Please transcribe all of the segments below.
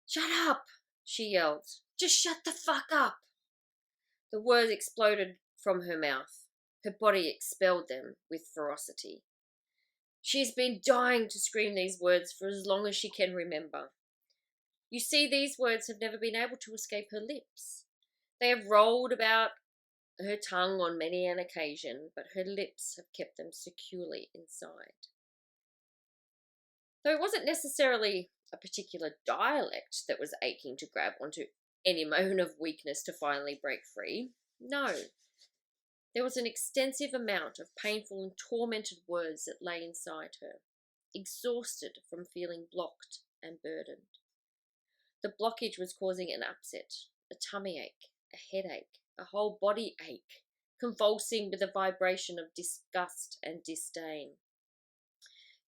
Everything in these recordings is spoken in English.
"Shut up!" she yelled. "Just shut the fuck up!" The words exploded from her mouth. Her body expelled them with ferocity. She has been dying to scream these words for as long as she can remember. You see, these words have never been able to escape her lips. They have rolled about her tongue on many an occasion, but her lips have kept them securely inside. Though it wasn't necessarily a particular dialect that was aching to grab onto any moment of weakness to finally break free. No. There was an extensive amount of painful and tormented words that lay inside her, exhausted from feeling blocked and burdened. The blockage was causing an upset, a tummy ache, a headache, a whole body ache, convulsing with a vibration of disgust and disdain.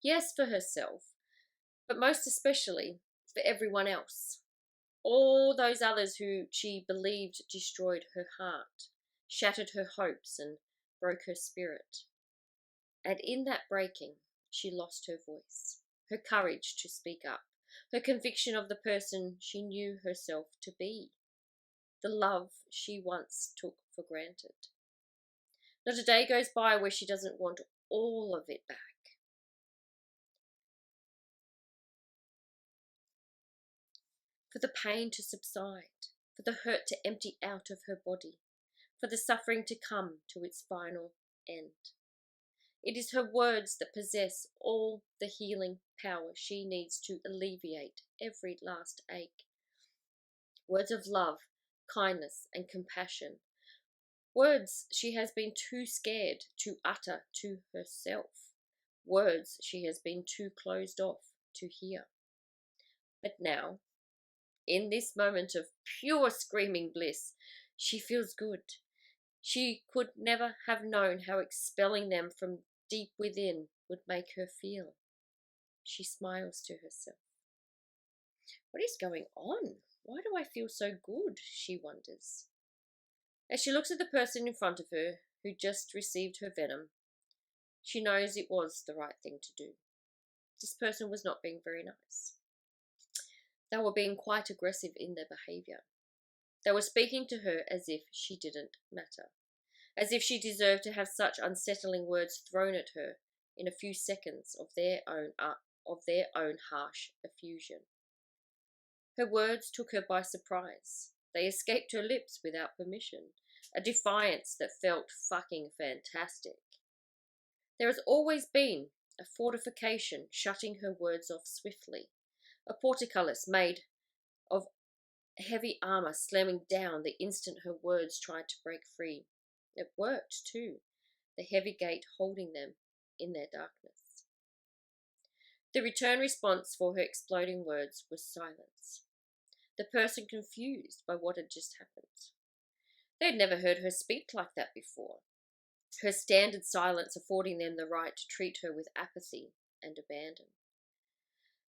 Yes, for herself, but most especially for everyone else. All those others who she believed destroyed her heart, shattered her hopes, and broke her spirit. And in that breaking, she lost her voice, her courage to speak up, her conviction of the person she knew herself to be, the love she once took for granted. Not a day goes by where she doesn't want all of it back. For the pain to subside, for the hurt to empty out of her body, for the suffering to come to its final end. It is her words that possess all the healing power she needs to alleviate every last ache. Words of love, kindness, and compassion. Words she has been too scared to utter to herself. Words she has been too closed off to hear. But now, in this moment of pure screaming bliss, she feels good. She could never have known how expelling them from deep within would make her feel. She smiles to herself. What is going on? Why do I feel so good? She wonders. As she looks at the person in front of her who just received her venom, she knows it was the right thing to do. This person was not being very nice. They were being quite aggressive in their behaviour. They were speaking to her as if she didn't matter, as if she deserved to have such unsettling words thrown at her in a few seconds of their own harsh effusion. Her words took her by surprise. They escaped her lips without permission, a defiance that felt fucking fantastic. There has always been a fortification shutting her words off swiftly, a portcullis made of heavy armour slamming down the instant her words tried to break free. It worked too, the heavy gate holding them in their darkness. The return response for her exploding words was silence. The person confused by what had just happened. They had never heard her speak like that before, her standard silence affording them the right to treat her with apathy and abandon.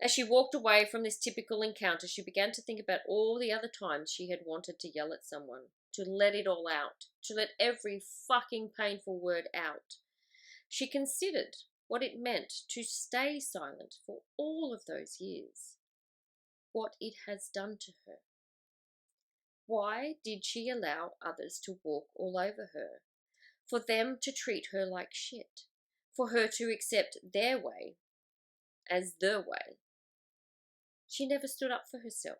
As she walked away from this typical encounter, she began to think about all the other times she had wanted to yell at someone, to let it all out, to let every fucking painful word out. She considered what it meant to stay silent for all of those years, what it has done to her. Why did she allow others to walk all over her, for them to treat her like shit, for her to accept their way as the way? She never stood up for herself.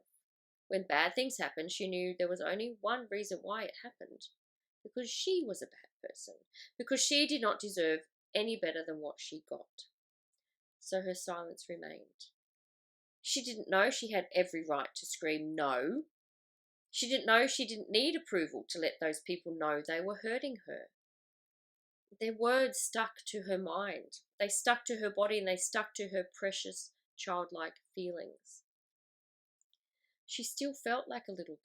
When bad things happened, she knew there was only one reason why it happened. Because she was a bad person. Because she did not deserve any better than what she got. So her silence remained. She didn't know she had every right to scream no. She didn't know she didn't need approval to let those people know they were hurting her. Their words stuck to her mind. They stuck to her body and they stuck to her precious childlike feelings. She still felt like a little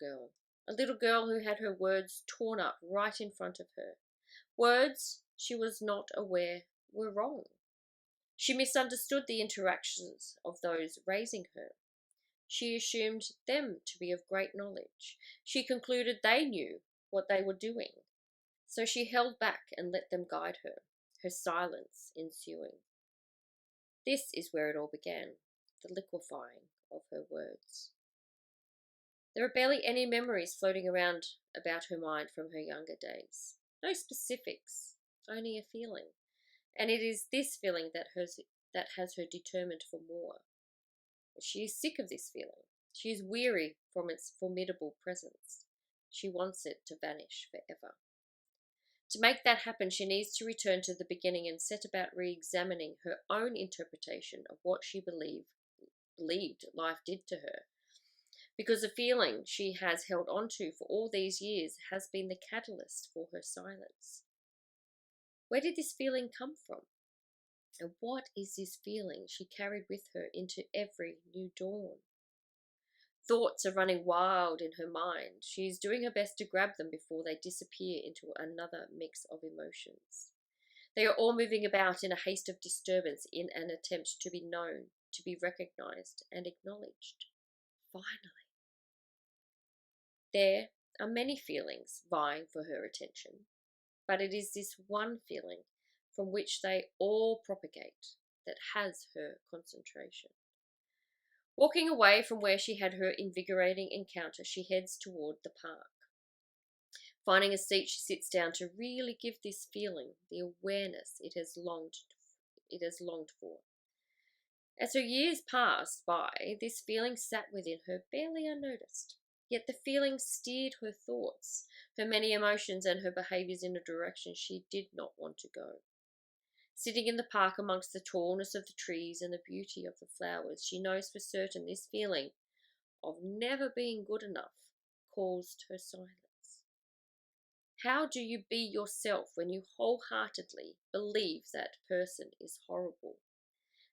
girl who had her words torn up right in front of her. Words she was not aware were wrong. She misunderstood the interactions of those raising her. She assumed them to be of great knowledge. She concluded they knew what they were doing. So she held back and let them guide her, her silence ensuing. This is where it all began, the liquefying of her words. There are barely any memories floating around about her mind from her younger days. No specifics, only a feeling. And it is this feeling that has her determined for more. But she is sick of this feeling. She is weary from its formidable presence. She wants it to vanish forever. To make that happen, she needs to return to the beginning and set about re-examining her own interpretation of what she believed life did to her. Because the feeling she has held on to for all these years has been the catalyst for her silence. Where did this feeling come from? And what is this feeling she carried with her into every new dawn? Thoughts are running wild in her mind. She is doing her best to grab them before they disappear into another mix of emotions. They are all moving about in a haste of disturbance in an attempt to be known, to be recognized and acknowledged. Finally. There are many feelings vying for her attention, but it is this one feeling from which they all propagate that has her concentration. Walking away from where she had her invigorating encounter, she heads toward the park. Finding a seat, she sits down to really give this feeling the awareness it has longed for. As her years passed by, this feeling sat within her barely unnoticed. Yet the feeling steered her thoughts, her many emotions, and her behaviours in a direction she did not want to go. Sitting in the park amongst the tallness of the trees and the beauty of the flowers, she knows for certain this feeling of never being good enough caused her silence. How do you be yourself when you wholeheartedly believe that person is horrible?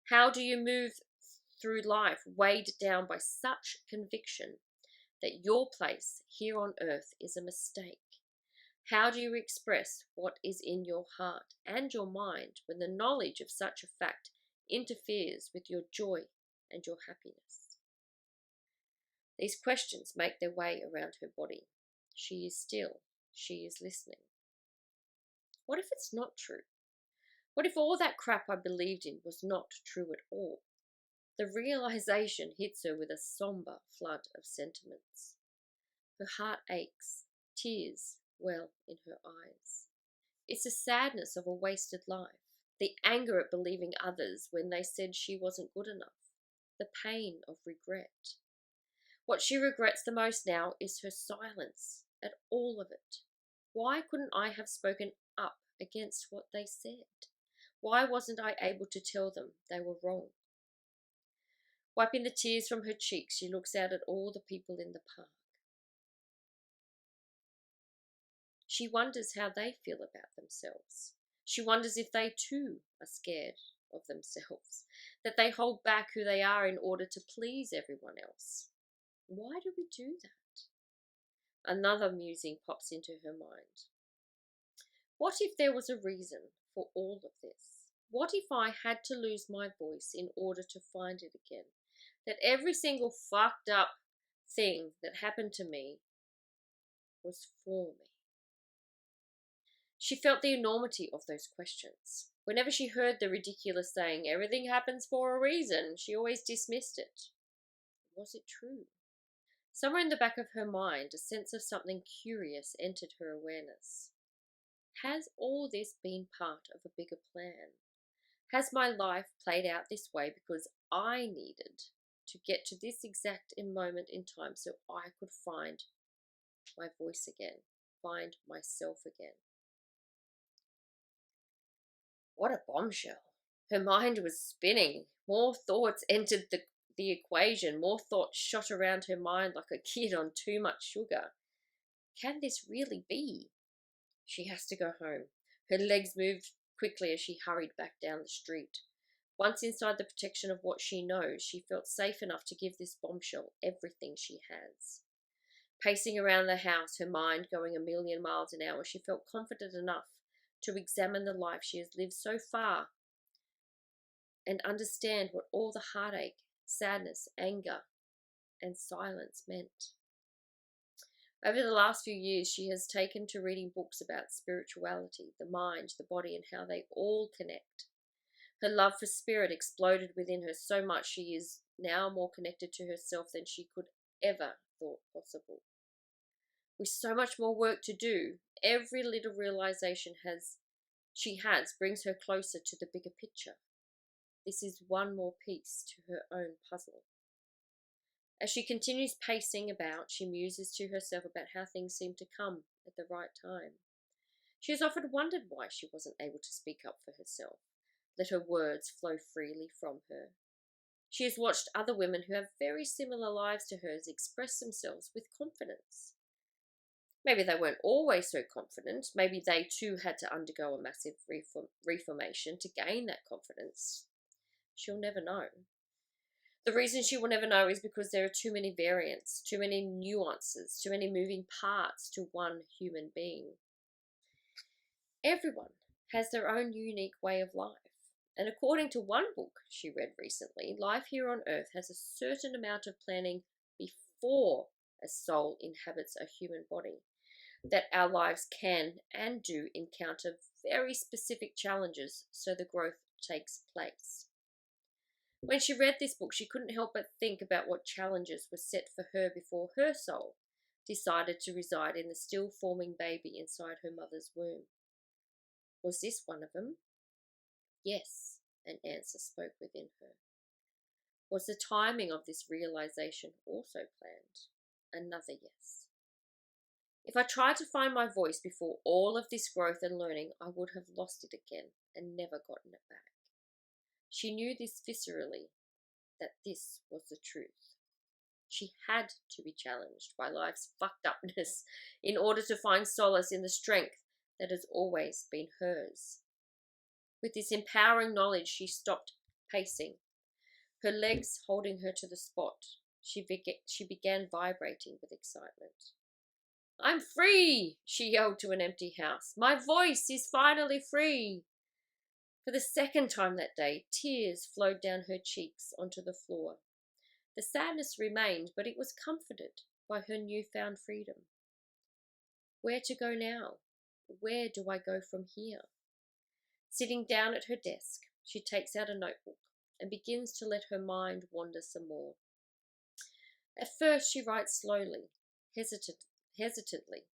How do you move through life weighed down by such conviction that your place here on earth is a mistake? How do you express what is in your heart and your mind when the knowledge of such a fact interferes with your joy and your happiness? These questions make their way around her body. She is still. She is listening. What if it's not true? What if all that crap I believed in was not true at all? The realization hits her with a somber flood of sentiments. Her heart aches. Tears well in her eyes. It's the sadness of a wasted life, the anger at believing others when they said she wasn't good enough, the pain of regret. What she regrets the most now is her silence at all of it. Why couldn't I have spoken up against what they said? Why wasn't I able to tell them they were wrong? Wiping the tears from her cheeks, she looks out at all the people in the park. She wonders how they feel about themselves. She wonders if they too are scared of themselves, that they hold back who they are in order to please everyone else. Why do we do that? Another musing pops into her mind. What if there was a reason for all of this? What if I had to lose my voice in order to find it again? That every single fucked up thing that happened to me was for me. She felt the enormity of those questions. Whenever she heard the ridiculous saying, everything happens for a reason, she always dismissed it. Was it true? Somewhere in the back of her mind, a sense of something curious entered her awareness. Has all this been part of a bigger plan? Has my life played out this way because I needed to get to this exact moment in time so I could find my voice again, find myself again? What a bombshell. Her mind was spinning. More thoughts entered the equation. More thoughts shot around her mind like a kid on too much sugar. Can this really be? She has to go home. Her legs moved quickly as she hurried back down the street. Once inside the protection of what she knows, she felt safe enough to give this bombshell everything she has. Pacing around the house, her mind going a million miles an hour, she felt confident enough to examine the life she has lived so far and understand what all the heartache, sadness, anger, and silence meant. Over the last few years, she has taken to reading books about spirituality, the mind, the body, and how they all connect. Her love for spirit exploded within her so much she is now more connected to herself than she could ever thought possible. With so much more work to do, every little realization she has brings her closer to the bigger picture. This is one more piece to her own puzzle. As she continues pacing about, she muses to herself about how things seem to come at the right time. She has often wondered why she wasn't able to speak up for herself, let her words flow freely from her. She has watched other women who have very similar lives to hers express themselves with confidence. Maybe they weren't always so confident. Maybe they too had to undergo a massive reformation to gain that confidence. She'll never know. The reason she will never know is because there are too many variants, too many nuances, too many moving parts to one human being. Everyone has their own unique way of life. And according to one book she read recently, life here on Earth has a certain amount of planning before a soul inhabits a human body. That our lives can and do encounter very specific challenges so the growth takes place. When she read this book, she couldn't help but think about what challenges were set for her before her soul decided to reside in the still forming baby inside her mother's womb. Was this one of them? Yes, an answer spoke within her. Was the timing of this realization also planned? Another yes. If I tried to find my voice before all of this growth and learning, I would have lost it again and never gotten it back. She knew this viscerally, that this was the truth. She had to be challenged by life's fucked upness in order to find solace in the strength that has always been hers. With this empowering knowledge, she stopped pacing, her legs holding her to the spot. She began vibrating with excitement. "I'm free!" she yelled to an empty house. "My voice is finally free!" For the second time that day, tears flowed down her cheeks onto the floor. The sadness remained, but it was comforted by her newfound freedom. Where to go now? Where do I go from here? Sitting down at her desk, she takes out a notebook and begins to let her mind wander some more. At first she writes slowly, hesitantly.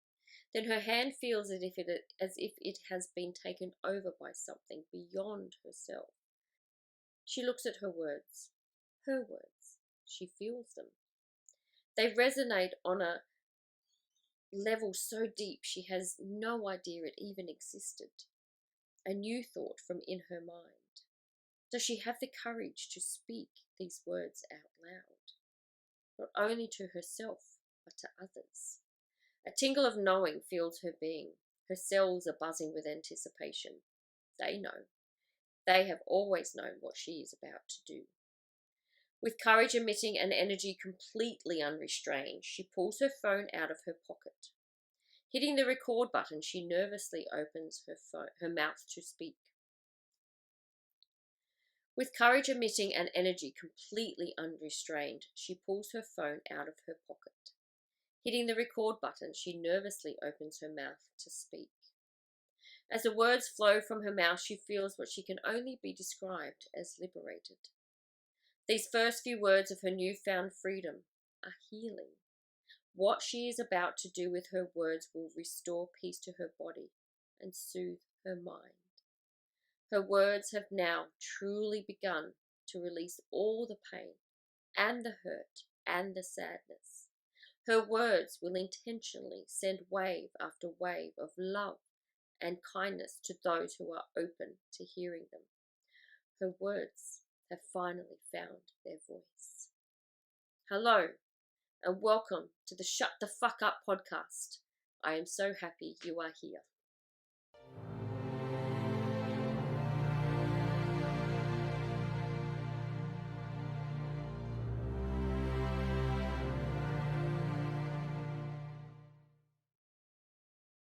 Then her hand feels as if it has been taken over by something beyond herself. She looks at her words. Her words. She feels them. They resonate on a level so deep she has no idea it even existed. A new thought from in her mind. Does she have the courage to speak these words out loud? Not only to herself, but to others. A tingle of knowing fills her being. Her cells are buzzing with anticipation. They know. They have always known what she is about to do. With courage emitting and energy completely unrestrained, she pulls her phone out of her pocket. Hitting the record button, she nervously opens her mouth to speak. With courage emitting and energy completely unrestrained, she pulls her phone out of her pocket. Hitting the record button, she nervously opens her mouth to speak. As the words flow from her mouth, she feels what she can only be described as liberated. These first few words of her newfound freedom are healing. What she is about to do with her words will restore peace to her body and soothe her mind. Her words have now truly begun to release all the pain and the hurt and the sadness. Her words will intentionally send wave after wave of love and kindness to those who are open to hearing them. Her words have finally found their voice. Hello, and welcome to the Shut the Fuck Up podcast. I am so happy you are here.